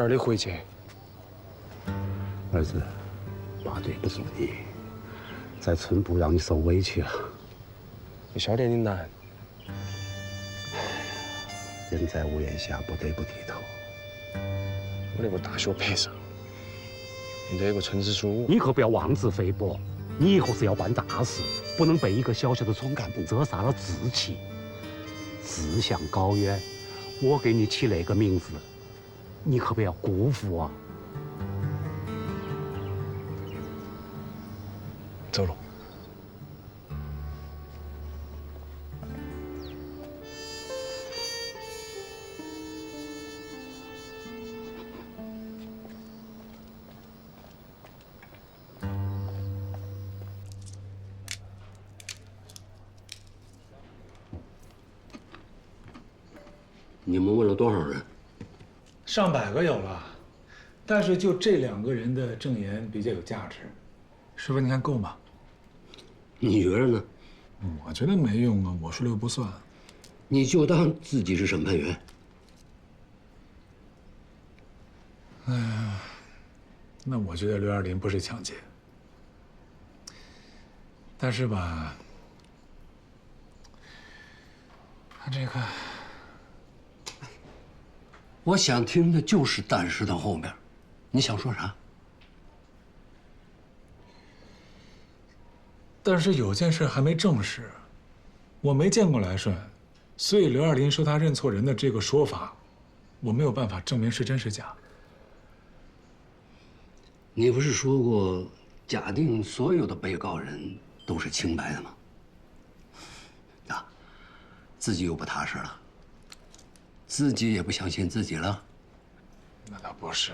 儿的回去。儿子，妈对不住你，在村部让你受委屈了。我晓得你难，人在屋檐下，不得不低头。我那个大学拍上，现在有个村支书。你可不要妄自菲薄，你以后是要办大事，不能被一个小小的村干部扼杀了志气。志向高远，我给你起那个名字，你可不要辜负啊！走了。你们问了多少人？上百个有了，但是就这2个人的证言比较有价值。师傅，你看够吗？你觉着呢？我觉得没用啊，我说了又不算。你就当自己是审判员。哎呀，那我觉得刘二林不是抢劫，但是吧，他这个，我想听的就是但是的后面，你想说啥？但是有件事还没证实，我没见过来顺，所以刘二林说他认错人的这个说法，我没有办法证明是真是假。你不是说过，假定所有的被告人都是清白的吗？啊，自己又不踏实了，自己也不相信自己了。那倒不是。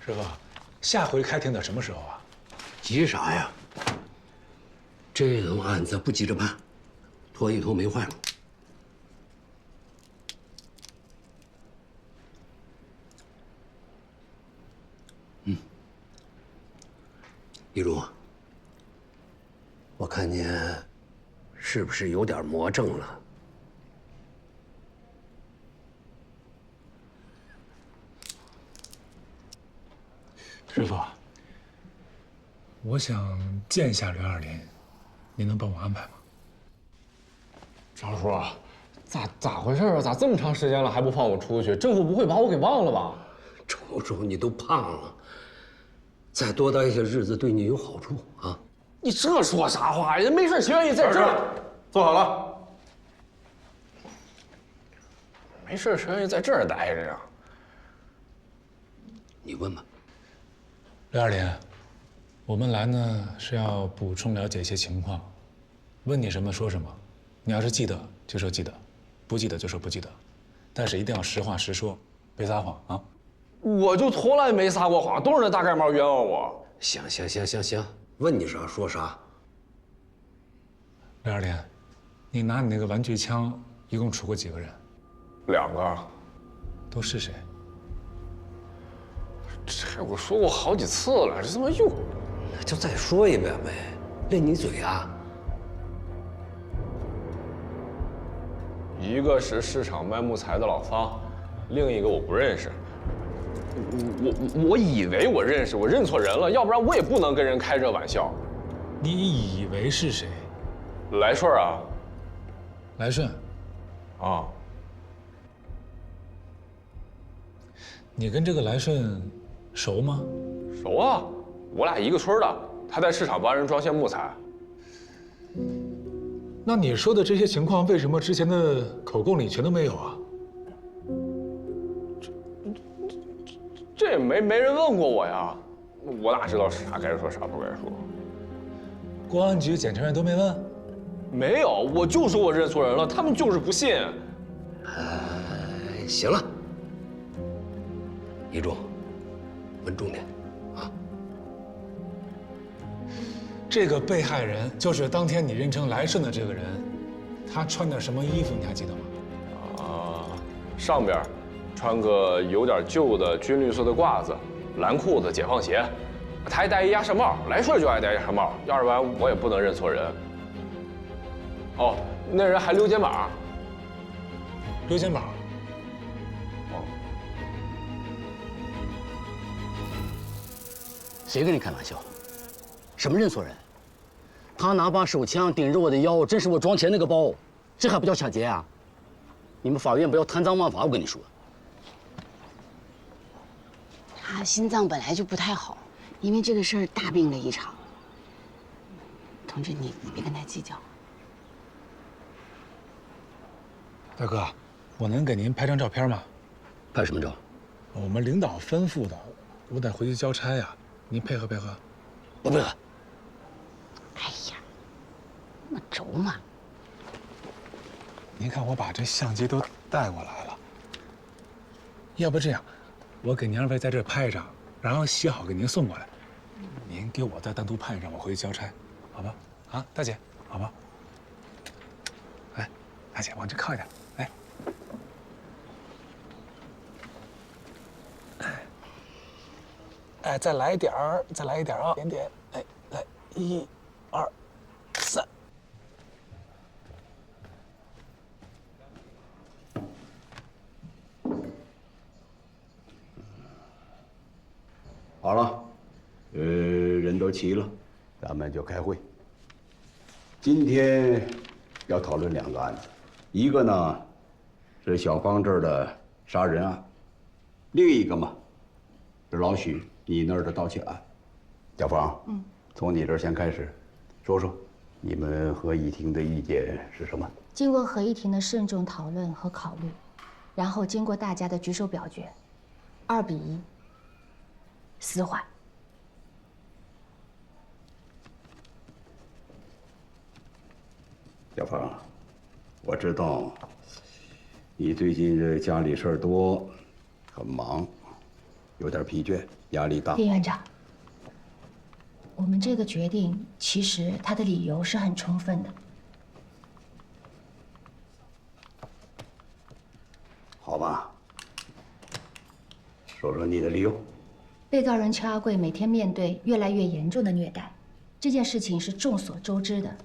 师傅，下回开庭的什么时候啊？急啥呀？这种案子不急着办，拖一拖没坏处。一如，我看你是不是有点魔怔了？师傅，我想见一下刘二林，您能帮我安排吗？张叔，咋回事啊？咋这么长时间了还不放我出去？政府不会把我给忘了吧？瞅瞅你都胖了，再多待一些日子对你有好处啊！你这说啥话？人没事谁愿意在这儿？坐好了。没事谁愿意在这儿待着呀？你问吧。刘二林，我们来呢是要补充了解一些情况，问你什么说什么，你要是记得就说记得，不记得就说不记得，但是一定要实话实说，别撒谎啊！我就从来没撒过谎，都是那大盖帽冤枉我。行，问你啥说啥。刘二林，你拿你那个玩具枪一共处过几个人？2个。都是谁？这我说过好几次了，这他妈又……就再说一遍呗，练你嘴啊！一个是市场卖木材的老方，另一个我不认识。我以为我认识，我认错人了，要不然我也不能跟人开这玩笑。你以为是谁？来顺啊。来顺。啊。你跟这个来顺熟吗？熟啊，我俩一个村的，他在市场帮人装卸木材。那你说的这些情况，为什么之前的口供里全都没有啊？这也没人问过我呀，我哪知道是啥该说啥不该说。公安局、检察院都没问？没有，我就说我认错人了，他们就是不信。行了，一中，问重点啊。这个被害人就是当天你认成来顺的这个人，他穿的什么衣服你还记得吗？上边穿个有点旧的军绿色的褂子，蓝裤子，解放鞋，他还戴一鸭舌帽，来顺就爱戴鸭舌帽，要不然我也不能认错人。哦，那人还溜肩膀。溜肩膀。谁跟你开玩笑？什么认错人？他拿把手枪顶着我的腰，正是我装钱那个包，这还不叫抢劫啊？你们法院不要贪赃枉法，我跟你说。他心脏本来就不太好，因为这个事儿大病了一场。同志，你别跟他计较。大哥，我能给您拍张照片吗？拍什么照？我们领导吩咐的，我得回去交差呀。您配合配合。不配合。哎呀，那么轴嘛。您看我把这相机都带过来了，要不这样，我给您二位在这儿拍一张，然后洗好给您送过来，您给我再单独拍一张，我回去交差，好吧？啊，大姐，好吧？哎，大姐往这靠一点，来。哎，再来一点儿，再来一点啊，点点，哎，来，1、2、3。好了，人都齐了，咱们就开会。今天要讨论2个案子，一个呢是小芳这儿的杀人案，另一个嘛是老许你那儿的盗窃案。小芳，从你这儿先开始，说说你们合议庭的意见是什么？经过合议庭的慎重讨论和考虑，然后经过大家的举手表决，2比1，死缓。小芳，我知道你最近这家里事儿多，很忙，有点疲倦，压力大。叶院长，我们这个决定其实他的理由是很充分的。好吧，说说你的理由。被告人邱阿贵每天面对越来越严重的虐待，这件事情是众所周知的，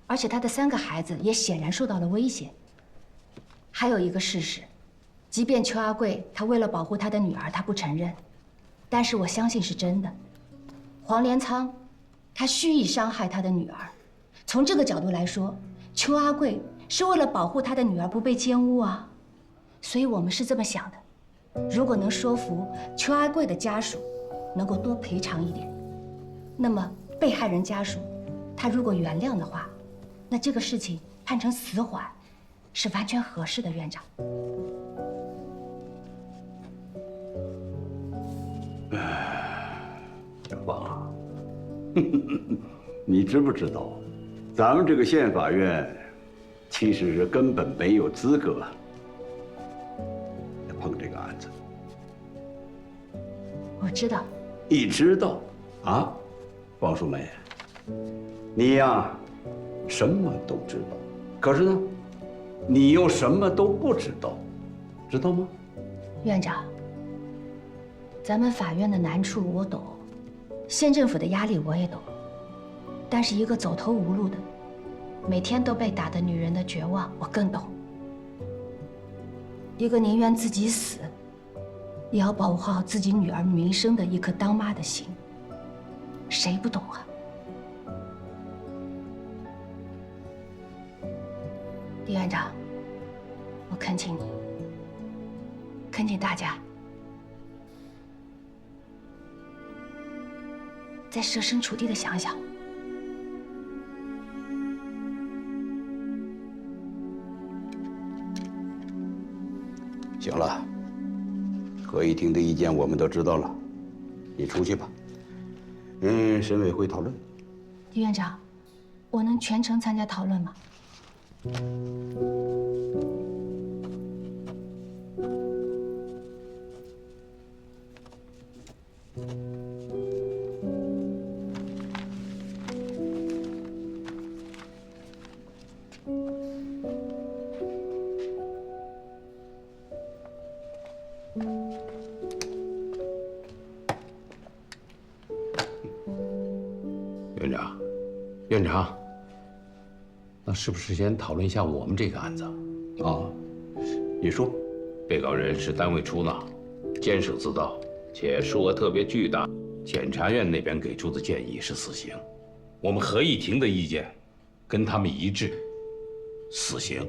而且他的3个孩子也显然受到了威胁。还有一个事实，即便邱阿贵他为了保护他的女儿，他不承认，但是我相信是真的。黄连仓，他蓄意伤害他的女儿，从这个角度来说，邱阿贵是为了保护他的女儿不被奸污啊。所以我们是这么想的，如果能说服邱阿贵的家属能够多赔偿一点，那么被害人家属他如果原谅的话，那这个事情判成死缓是完全合适的，院长。小芳，你知不知道，咱们这个县法院其实是根本没有资格碰这个案子。我知道。你知道啊，王淑梅，你呀，什么都知道，可是呢，你又什么都不知道，知道吗？院长，咱们法院的难处我懂，县政府的压力我也懂，但是一个走投无路的，每天都被打的女人的绝望我更懂。一个宁愿自己死，也要保护好自己女儿名声的一颗当妈的心，谁不懂啊？李院长，我恳请你，恳请大家再设身处地的想想。行了，合议庭的意见我们都知道了，你出去吧。审委会讨论。李院长，我能全程参加讨论吗？院长，院长，那是不是先讨论一下我们这个案子？啊，你说，被告人是单位出纳，监守自盗，且数额特别巨大。检察院那边给出的建议是死刑，我们合议庭的意见跟他们一致，死刑。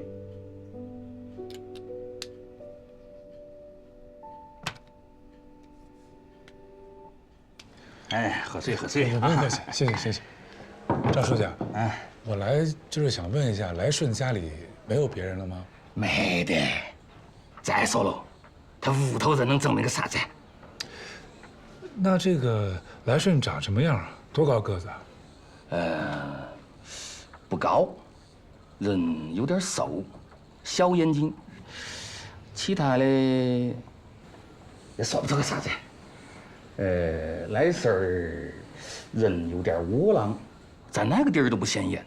哎，喝水喝水。不用客气，谢谢谢谢。赵书记，哎，我来就是想问一下，来顺家里没有别人了吗？没得。再说了，他屋头人能证明个啥子？那这个来顺长什么样啊？多高个子啊？不高，人有点瘦，小眼睛。其他的也说不出个啥子。来事儿人有点窝囊，在哪个地儿都不显眼。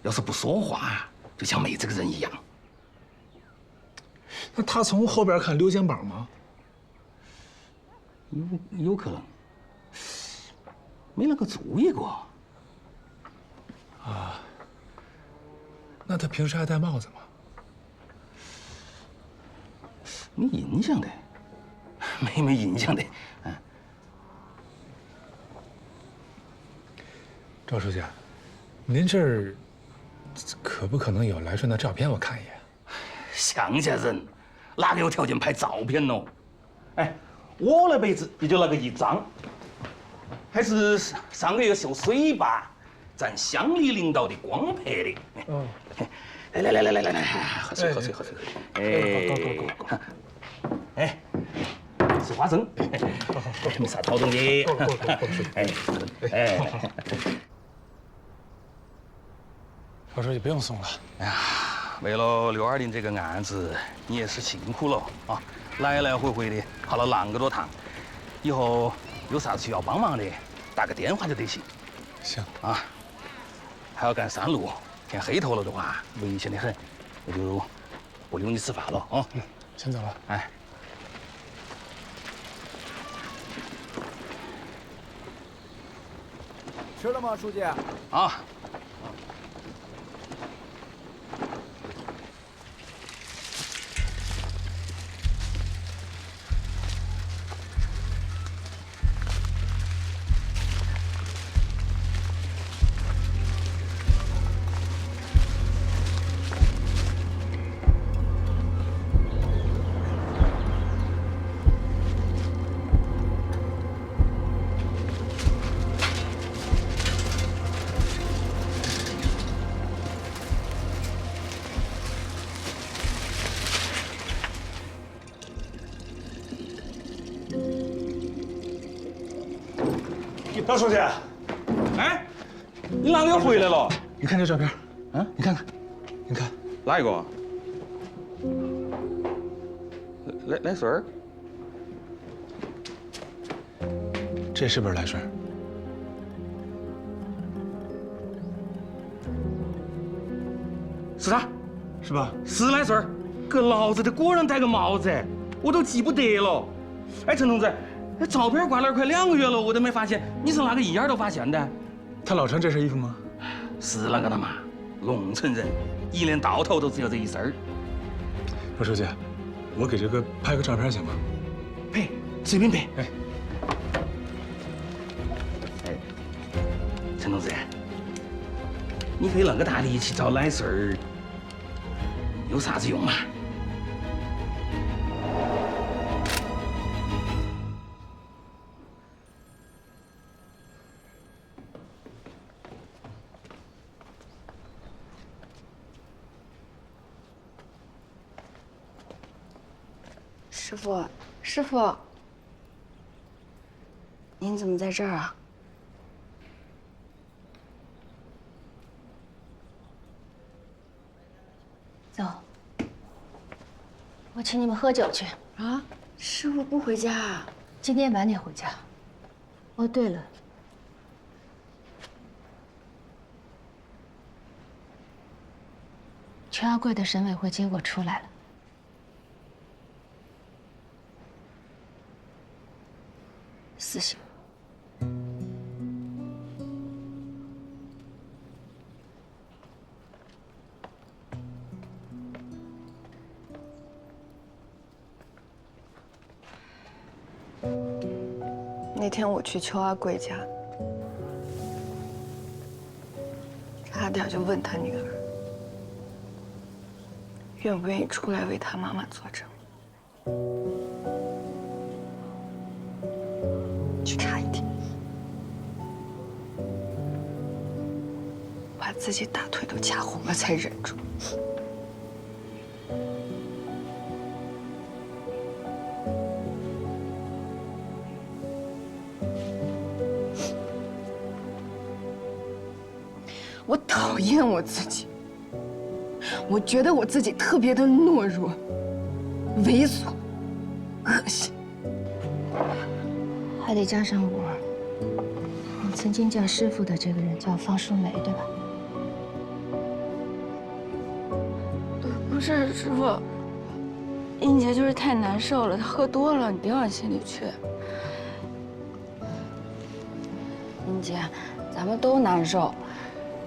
要是不说话，就像没这个人一样。那他从后边看溜肩膀吗？有可能，没那个注意过。啊，那他平时还戴帽子吗？没印象的，没印象的。赵书记，您这儿可不可能有来顺的照片？我看一眼。乡下人哪个有条件拍照片喽？哎，我那辈子也就那个一张，还是上个月秀水坝，咱乡里领导的光拍的。哦，来，喝水。哎，吃花生，没啥讨动的。哎。赵书记不用送了。哎呀，为了620这个案子，你也是辛苦了啊！来来回回的跑了那么多趟，以后有啥子需要帮忙的，打个电话就得行。行啊，还要干山路，天黑头了的话，危险的很，我就不留你吃饭了啊。先走了。哎。吃了吗，书记？啊。赵书记，哎，你啷个又回来了？你看这照片，啊，你看看，你看哪一个？来顺儿？这是不是来顺？是他，是吧？是来顺儿。个老子的果然戴个帽子，我都记不得了。哎，陈同志。那照片挂那儿快2个月了，我都没发现，你是哪个一眼都发现的？他老穿这身衣服吗？是那个的嘛，龙城人，一年到头都只有这一身儿。赵书记，我给这个拍个照片行吗？拍，随便拍。哎，陈同志，你费那个大力气找来顺儿，有啥子用嘛？师傅，您怎么在这儿啊？走，我请你们喝酒去。啊，师傅不回家啊？今天晚点回家。哦，对了，全阿贵的审委会结果出来了。死刑。那天我去邱阿贵家，差点就问他女儿愿不愿意出来为他妈妈作证，就差一点，把自己大腿都掐红了才忍住。我讨厌我自己，我觉得我自己特别的懦弱、猥琐、恶心，还得加上我。你曾经叫师傅的这个人叫方淑梅，对吧？不是师傅，英杰就是太难受了，她喝多了，你别往心里去。英杰，咱们都难受。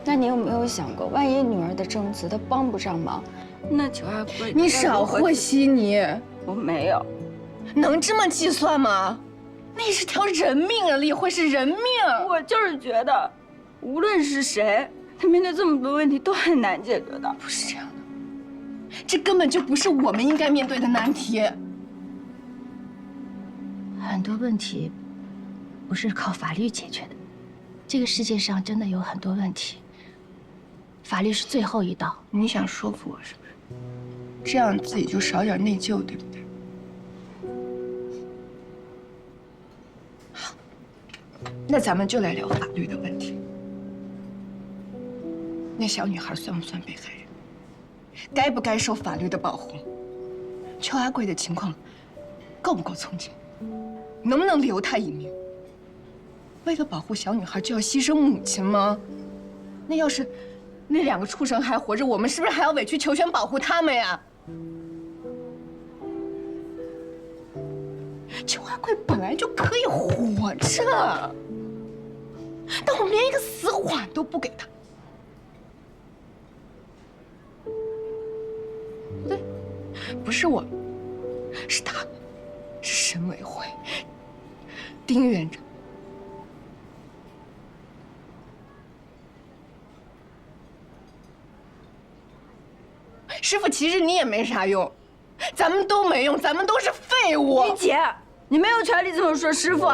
那你有没有想过，万一女儿的证词她帮不上忙，那邱阿贵……你少和稀泥！我没有，能这么计算吗？那是条人命啊，李慧是人命。我就是觉得，无论是谁，他面对这么多问题都很难解决的。不是这样的，这根本就不是我们应该面对的难题。很多问题不是靠法律解决的，这个世界上真的有很多问题。法律是最后一道。你想说服我是不是？这样自己就少点内疚，对不对？好，那咱们就来聊法律的问题。那小女孩算不算被害人？该不该受法律的保护？邱阿贵的情况够不够从轻？能不能留她一命？为了保护小女孩就要牺牲母亲吗？那要是……那2个畜生还活着，我们是不是还要委曲求全保护他们呀？邱阿贵本来就可以活着，但我们连一个死缓都不给他。对，不是我，是他们，是省委会，丁院长。师傅，其实你也没啥用，咱们都没用，咱们都是废物。一姐，你没有权利这么说师傅。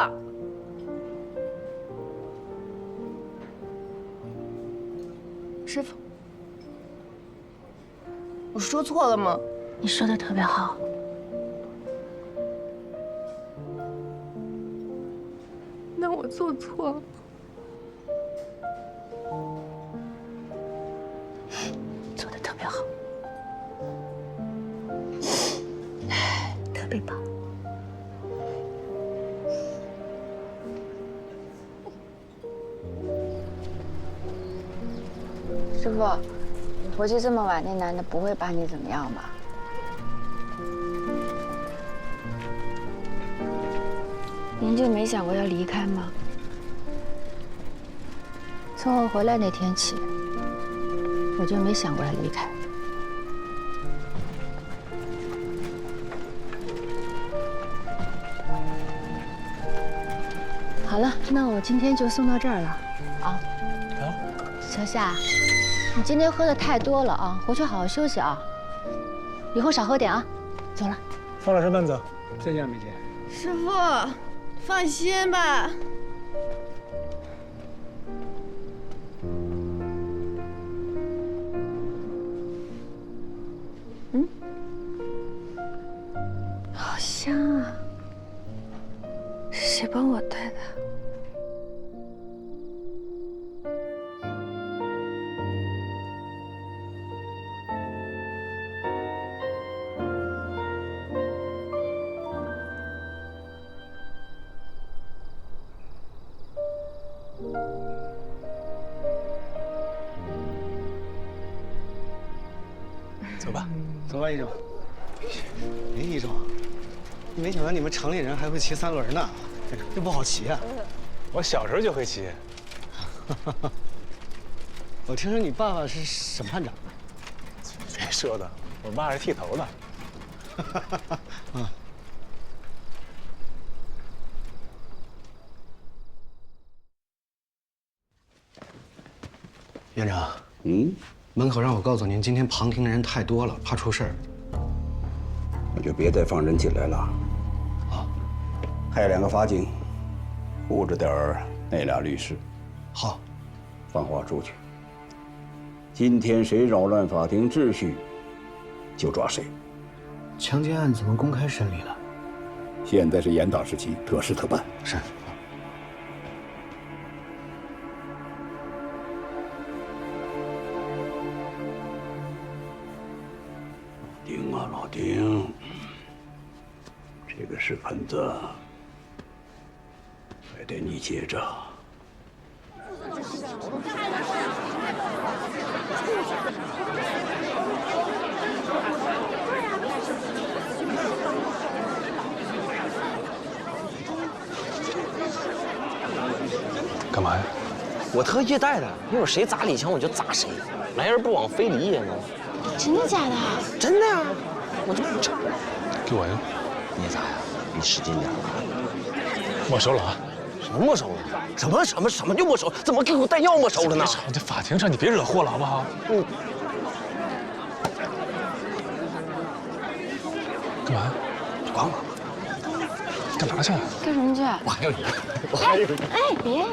师傅，我说错了吗？你说的特别好。那我做错了。做的特别好。特别棒。师傅，你回去这么晚，那男的不会把你怎么样吧？您就没想过要离开吗？从我回来那天起，我就没想过要离开。好了，那我今天就送到这儿了，啊。小夏，你今天喝的太多了啊，回去好好休息啊。以后少喝点啊。走了。方老师慢走，再见，美姐。师傅，放心吧。好香啊！是谁帮我带的？走吧，走吧，一中。哎，一中，没想到你们城里人还会骑3轮呢，这不好骑啊。我小时候就会骑。我听说你爸爸是审判长。谁说的？我爸是剃头的。啊。院长，门口让我告诉您，今天旁听的人太多了，怕出事儿。那就别再放人进来了。好，派2个法警，护着点儿那俩律师。好，放话出去。今天谁扰乱法庭秩序，就抓谁。强奸案怎么公开审理了？现在是严打时期，特事特办。是。丁啊，老丁，这个屎盆子还得你接着。干嘛呀？我特意带的，一会儿谁砸李强我就砸谁，来而不往非礼也呢。真的假的？真的呀，我这给我呀！你也砸呀？你使劲点吧。没收了啊？什么没收了？什么就没收？怎么给我带药没收了呢？这法庭上你别惹祸了好不好？干嘛？管我！干嘛去？干什么去？我还有一个，我还有一个。哎，别呀！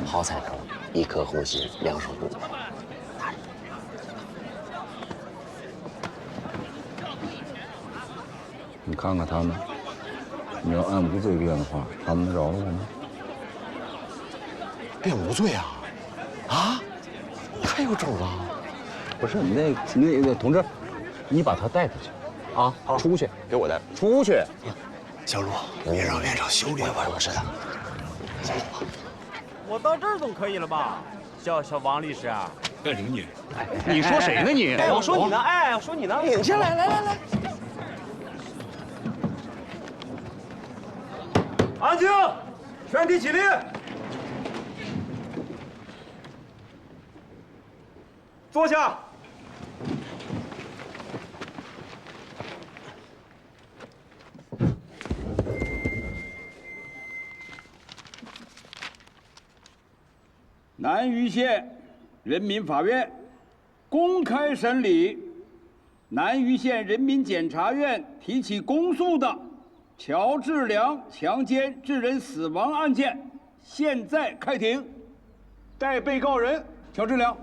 好彩头，一颗红心，两手不管。你看看他们，你要按无罪辩的话，他们能饶了我吗？辩无罪啊？啊？太有种了！不是那个同志，你把他带出去，啊，出去，给我带出去。小陆，别让院长修理我知道。我到这儿总可以了吧？小王律师啊，干什么你？你说谁呢你？哎，我说你呢，哎，我说你呢。领下来，来。安静，全体起立。坐下。南榆县人民法院公开审理南榆县人民检察院提起公诉的乔治良强奸致人死亡案件，现在开庭。带被告人乔治良。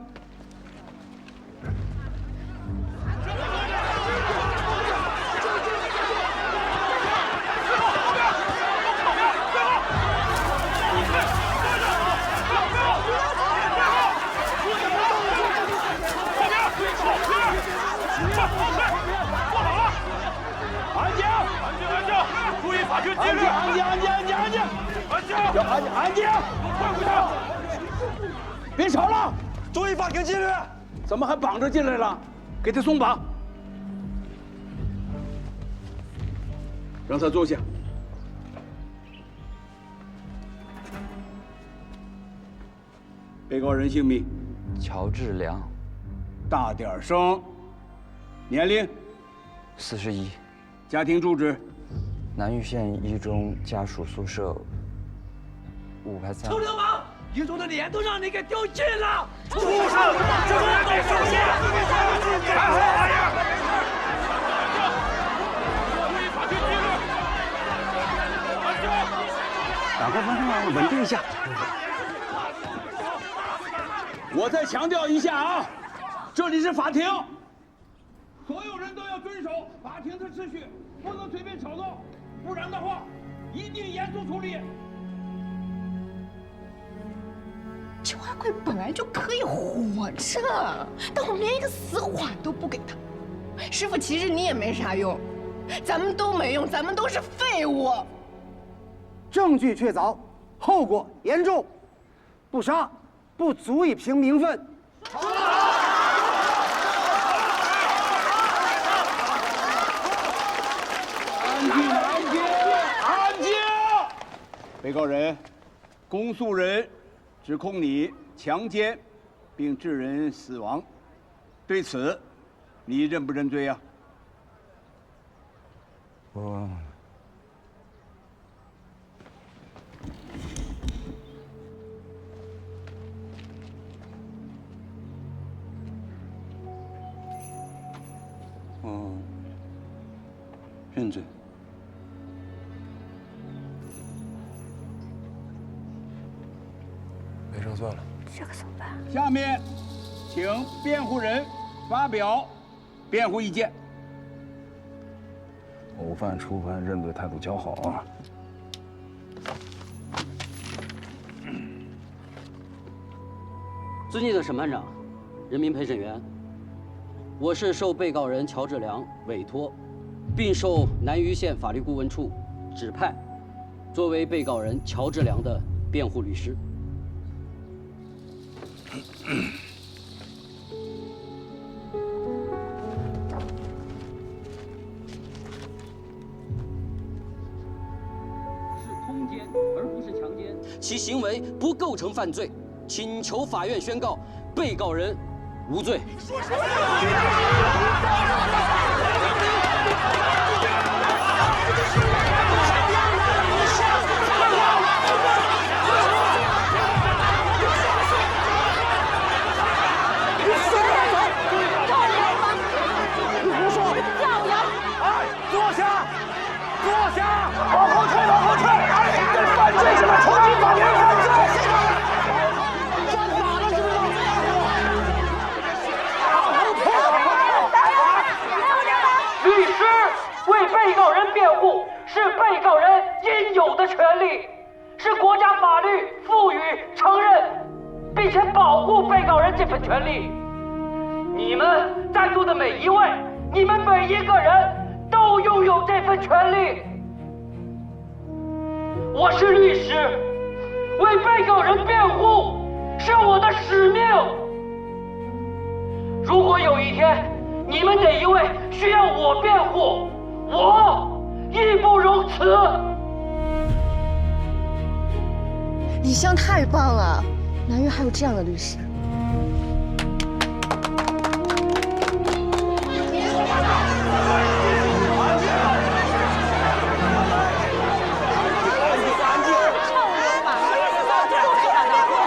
安静！别吵了！注意法庭纪律！怎么还绑着进来了？给他松绑，让他坐下。被告人姓名：乔治良，大点声。年龄41，家庭住址：南榆县一中家属宿舍5排3。臭流氓！一中的脸都让你给丢尽了！畜生！这都是手下！干什么玩意儿？打开方向，稳定一下。我再强调一下啊，这里是法庭，所有人都要遵守法庭的秩序，不能随便吵闹，不然的话，一定严肃处理。邱阿贵本来就可以活着，但我们连一个死缓都不给他。师傅，其实你也没啥用，咱们都没用，咱们都是废物。证据确凿，后果严重，不杀不足以平民愤。安静！被告人，公诉人指控你强奸并致人死亡，对此你认不认罪呀？我认罪。没胜算了。这可怎么办？下面，请辩护人发表辩护意见。偶犯初犯，认罪态度较好啊。尊敬的审判长、人民陪审员，我是受被告人乔治良委托，并受南榆县法律顾问处指派，作为被告人乔治良的辩护律师。是通奸而不是强奸，其行为不构成犯罪，请求法院宣告被告人无罪。被告人辩护是被告人应有的权利，是国家法律赋予、承认，并且保护被告人这份权利。你们在座的每一位，你们每一个人都拥有这份权利。我是律师，为被告人辩护是我的使命。如果有一天你们哪一位需要我辩护，我义不容辞。李湘太棒了，南岳还有这样的律师。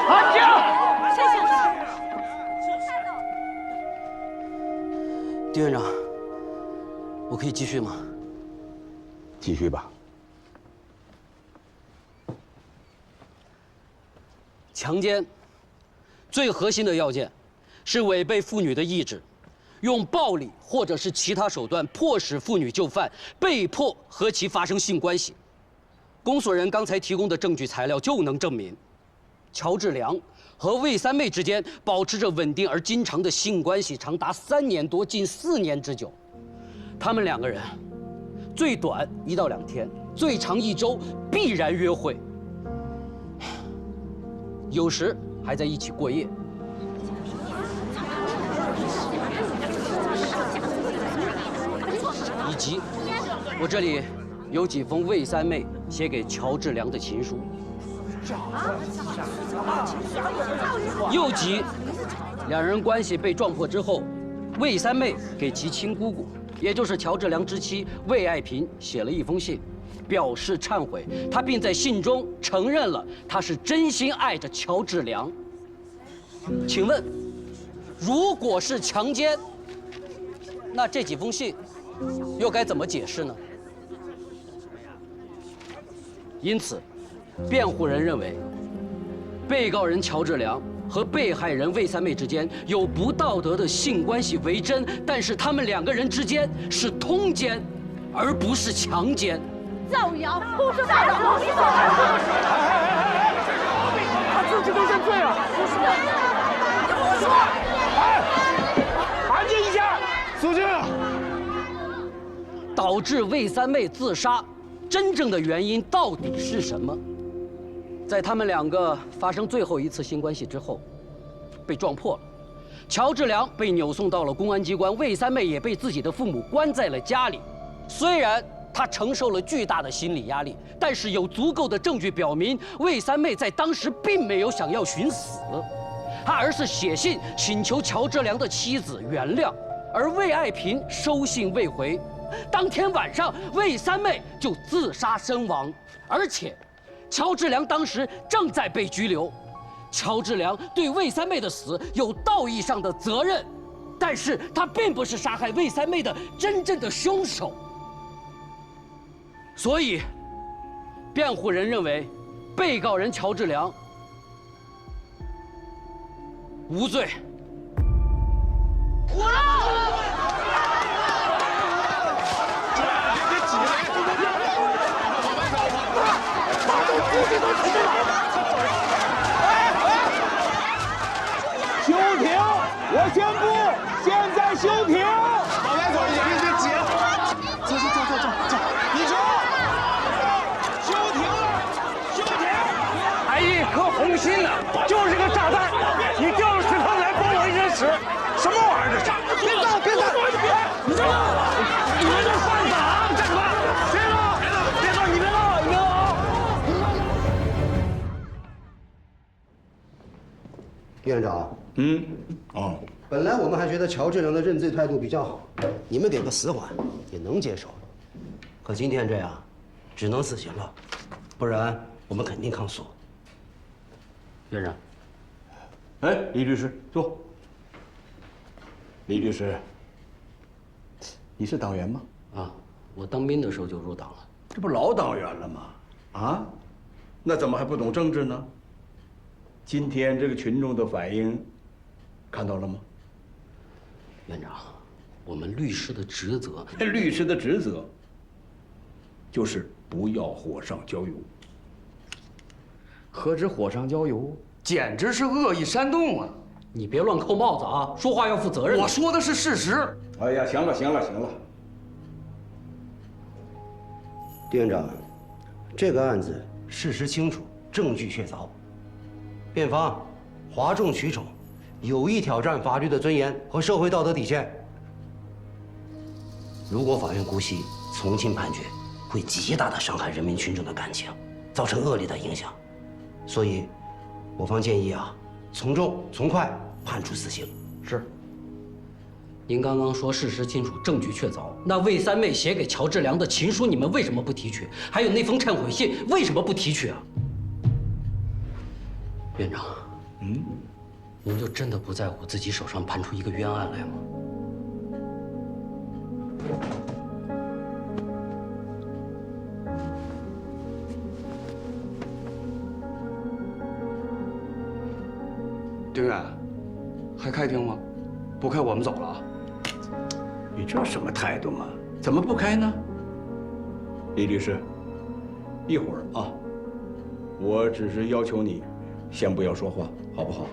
安静！狄院长，我可以继续吗？继续吧。强奸最核心的要件是违背妇女的意志，用暴力或者是其他手段迫使妇女就范，被迫和其发生性关系。公诉人刚才提供的证据材料就能证明，乔治良和魏三妹之间保持着稳定而经常的性关系，长达3年多，近4年之久。他们2个人最短1到2天，最长1周必然约会，有时还在一起过夜。以及我这里有几封魏三妹写给乔治良的情书。又及2人关系被撞破之后，魏三妹给其亲姑姑，也就是乔治良之妻魏爱萍写了一封信，表示忏悔。她并在信中承认了她是真心爱着乔治良。请问，如果是强奸，那这几封信又该怎么解释呢？因此，辩护人认为，被告人乔治良和被害人魏三妹之间有不道德的性关系为真，但是他们2个人之间是通奸，而不是强奸。造谣，不是造谣，不是造谣！他自己都认罪了。我说，安静一下，肃静。导致魏三妹自杀，真正的原因到底是什么？在他们2个发生最后一次性关系之后，被撞破了。乔治良被扭送到了公安机关，魏三妹也被自己的父母关在了家里。虽然她承受了巨大的心理压力，但是有足够的证据表明，魏三妹在当时并没有想要寻死，她而是写信请求乔治良的妻子原谅。而魏爱萍收信未回，当天晚上魏三妹就自杀身亡，而且乔治良当时正在被拘留。乔治良对魏三妹的死有道义上的责任，但是他并不是杀害魏三妹的真正的凶手。所以，辩护人认为，被告人乔治良无罪。火了！休庭！我宣布，现在休庭。往外走一点，别挤。走，你说，休庭了，休庭！还一颗红心呢，就是个炸弹，你掉入石坑来崩我一身屎，什么玩意儿这是？别动！你们这犯法啊！干什么？别动！你别动！院长，本来我们还觉得乔治良的认罪态度比较好，你们给个死缓也能接受。可今天这样，只能死刑了，不然我们肯定抗诉。院长，哎，李律师坐。李律师，你是党员吗？啊，我当兵的时候就入党了。这不老党员了吗？啊，那怎么还不懂政治呢？今天这个群众的反应，看到了吗？院长，我们律师的职责，律师的职责就是不要火上浇油。何止火上浇油，简直是恶意煽动啊！你别乱扣帽子啊，说话要负责任。我说的是事实。哎呀，行了。丁院长，这个案子事实清楚，证据确凿，辩方哗众取宠，有意挑战法律的尊严和社会道德底线。如果法院姑息、从轻判决，会极大的伤害人民群众的感情，造成恶劣的影响。所以，我方建议从重从快判处死刑。是。您刚刚说事实清楚，证据确凿，那魏三妹写给乔治良的情书，你们为什么不提取？还有那封忏悔信，为什么不提取啊？院长，您就真的不在乎自己手上判出一个冤案来吗？丁远，还开庭吗？不开我们走了啊。你这什么态度嘛？怎么不开呢？李律师，一会儿啊，我只是要求你，先不要说话，好不好？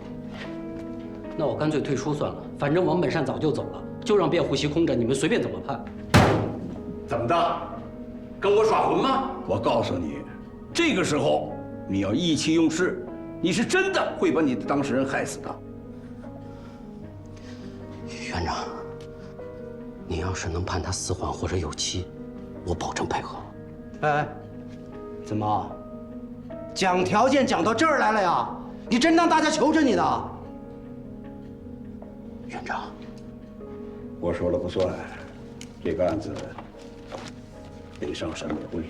那我干脆退出算了，反正王本善早就走了，就让辩护席空着，你们随便怎么判。怎么的？跟我耍混吗？我告诉你，这个时候你要意气用事，你是真的会把你的当事人害死的。院长，你要是能判他死缓或者有期，我保证配合。哎，怎么讲条件讲到这儿来了呀？你真当大家求着你呢？院长，我说了不算，这个案子得上审委会。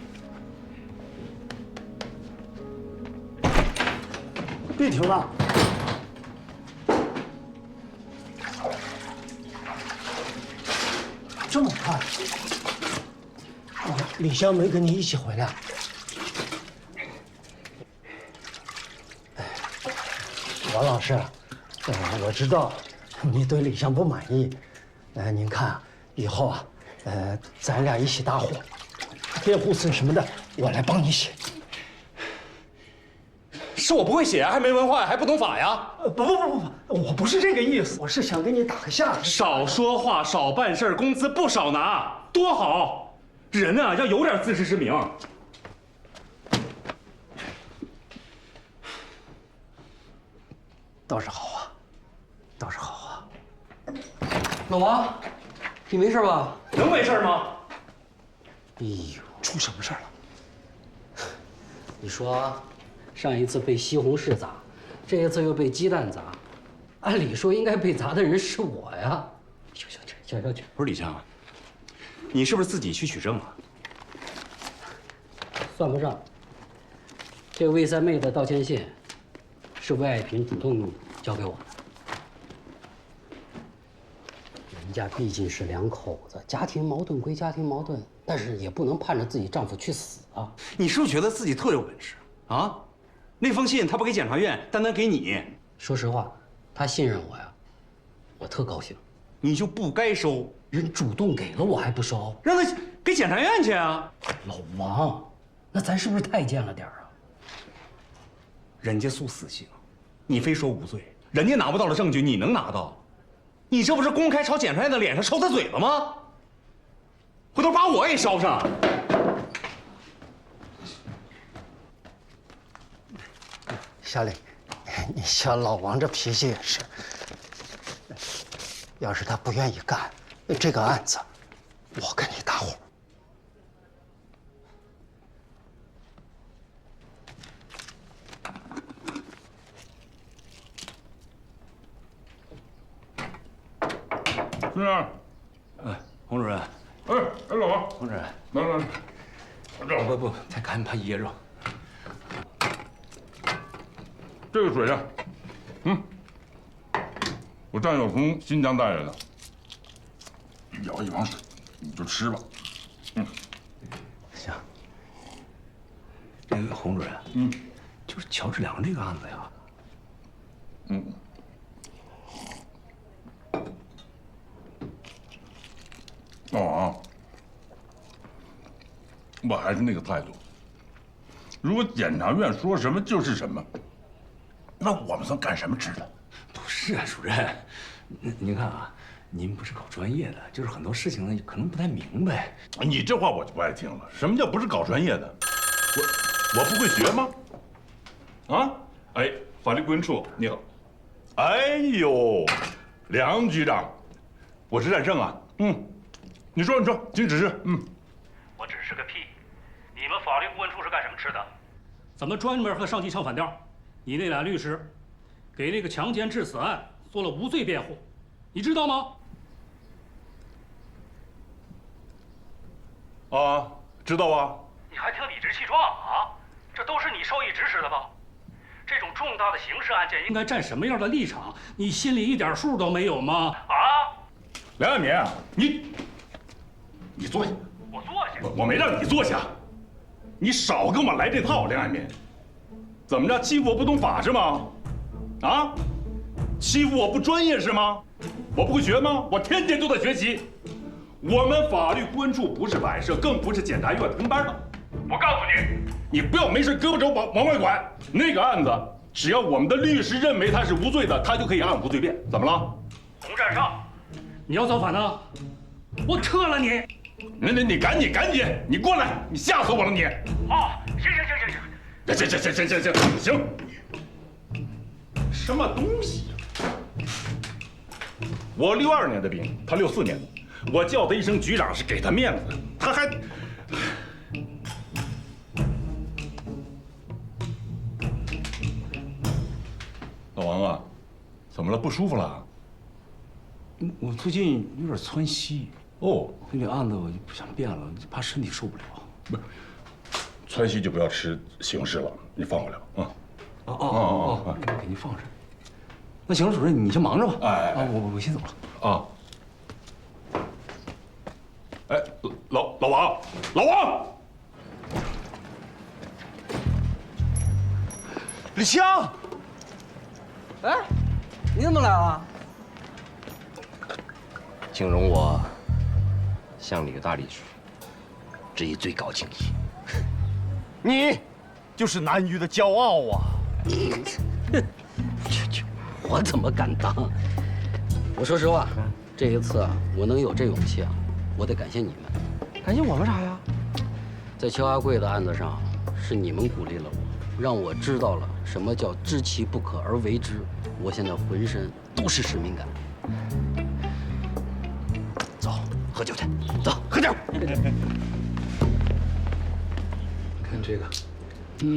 别停了！这么快？李湘没跟你一起回来？王老师，我知道你对李湘不满意，您看以后咱俩一起搭伙，辩护词什么的我来帮你写。是我不会写，还没文化，还不懂法呀！不，我不是这个意思，我是想给你打个下子。少说话，少办事，工资不少拿，多好！人啊，要有点自知之明。倒是好啊，倒是好啊。老王，你没事吧？能没事吗？哎呦，出什么事了？你说，上一次被西红柿砸，这一次又被鸡蛋砸，按理说应该被砸的人是我呀。行，小去。不是李强，你是不是自己去取证啊？算不上。这个魏三妹的道歉信，是魏爱萍主动交给我的。人家毕竟是两口子，家庭矛盾归家庭矛盾，但是也不能盼着自己丈夫去死啊！你是不是觉得自己特有本事啊？那封信他不给检察院，单单给你。说实话，他信任我呀，我特高兴。你就不该收，人主动给了我还不收，让他给检察院去啊！老王，那咱是不是太贱了点啊？人家诉死刑，你非说无罪，人家拿不到的证据你能拿到？你这不是公开朝检察院的脸上抽他嘴了吗？回头把我也捎上。小李，你小老王这脾气也是。要是他不愿意干这个案子，我跟你搭伙。是啊，洪主任。老王，洪主任，来，不，太干怕噎着。这个水呀，我战友从新疆带来的，舀一碗水，你就吃吧。行。这个洪主任，就是乔治良这个案子呀，老王，我还是那个态度。如果检察院说什么就是什么，那我们算干什么吃的？不是啊，主任，您看啊，您不是搞专业的，就是很多事情呢可能不太明白。你这话我就不爱听了。什么叫不是搞专业的？我不会学吗？啊？哎，法律顾问处你好。哎呦，梁局长，我是战胜啊。你说，请指示。我指示个屁！你们法律顾问处是干什么吃的？怎么专门和上级唱反调？你那俩律师，给那个强奸致死案做了无罪辩护，你知道吗？啊，知道啊。你还挺理直气壮啊！这都是你授意指使的吗？这种重大的刑事案件应该站什么样的立场？你心里一点数都没有吗？梁爱民，你坐下。我坐下。我没让你坐下，你少跟我来这套，梁爱民。怎么着，欺负我不懂法是吗？啊？欺负我不专业是吗？我不会学吗？我天天都在学习。我们法律顾问处不是摆设，更不是检察院跟班的。我告诉你，你不要没事胳膊肘往外拐。那个案子，只要我们的律师认为他是无罪的，他就可以按无罪辩。怎么了？洪占上，你要造反呢？我撤了你！你赶紧，你过来！你吓死我了你！行。什么东西呀？我62年的兵，他64年的，我叫他一声局长是给他面子，他还。老王啊，怎么了？不舒服了？我最近有点窜稀。哦，那个案子我就不想变了，怕身体受不了。不是，川西就不要吃刑事了，你放过来吧。我给您放上。那行了，主任，你先忙着吧。我先走了。啊。哎，老王，李强，哎，你怎么来了？请容我向李大律师致以最高敬意。你就是南余的骄傲啊！我怎么敢当？我说实话，这一次啊，我能有这勇气啊，我得感谢你们。感谢我们啥呀？在邱阿贵的案子上，是你们鼓励了我，让我知道了什么叫知其不可而为之。我现在浑身都是使命感。走，喝酒去，走，喝酒。看这个，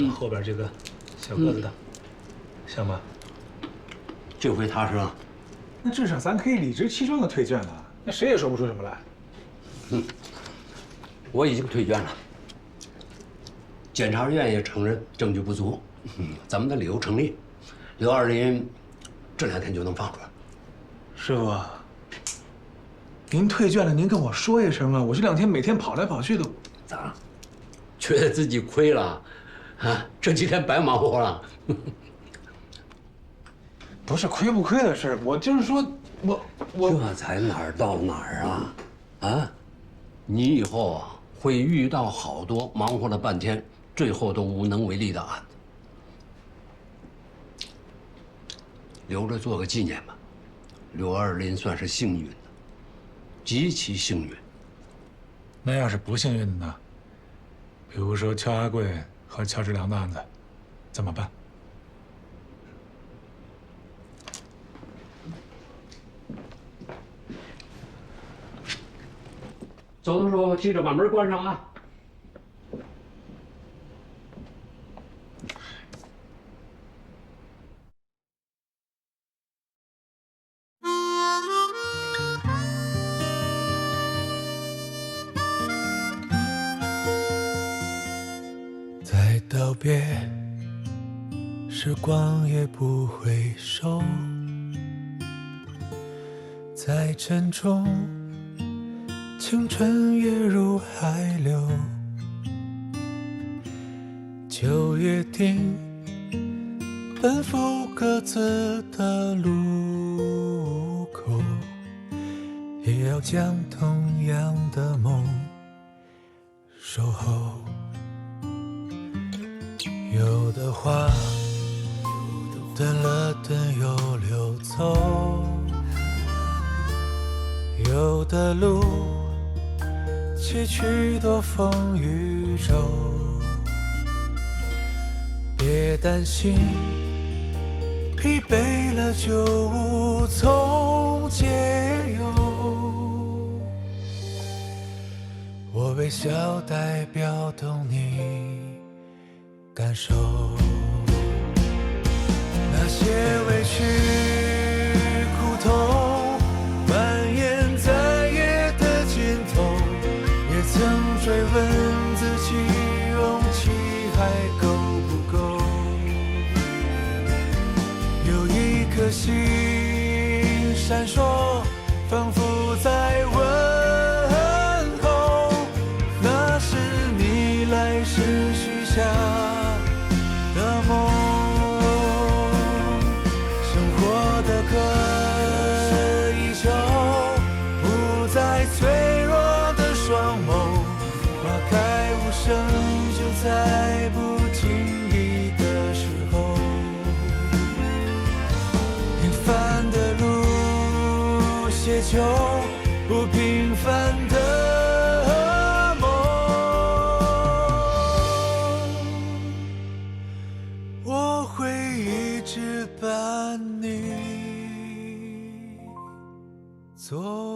后边这个小个子的，像吧？这回踏实了。那至少咱可以理直气壮的退卷了。那谁也说不出什么来。我已经退卷了，检察院也承认证据不足，咱们的理由成立，刘二林这2天就能放出来。师傅，您退卷了，您跟我说一声啊！我这2天每天跑来跑去的，咋了？觉得自己亏了，啊？这几天白忙活了。不是亏不亏的事，我就是说，我这才哪儿到哪儿啊？啊，你以后啊会遇到好多忙活了半天，最后都无能为力的案子，留着做个纪念吧。刘二林算是幸运的，极其幸运。那要是不幸运的呢？比如说邱阿贵和乔志良的案子，怎么办？走的时候记着把门关上啊。再道别，时光也不回首，再沉重，青春也如海流。就约定，奔赴各自的路口，也要将同样的梦守候。有的花等了等又溜走，有的路崎岖多风雨骤。别担心，疲惫了就无从解忧。我微笑代表懂你感受，那些委屈苦痛蔓延在夜的尽头，也曾追问自己勇气还够不够。有一颗心闪烁，仿佛在问候，那是你来时许下的梦。生活的渴依旧，不再脆弱的双眸，花开无声，就在不经意的时候。平凡的路，写就不平凡的梦。我会一直伴你左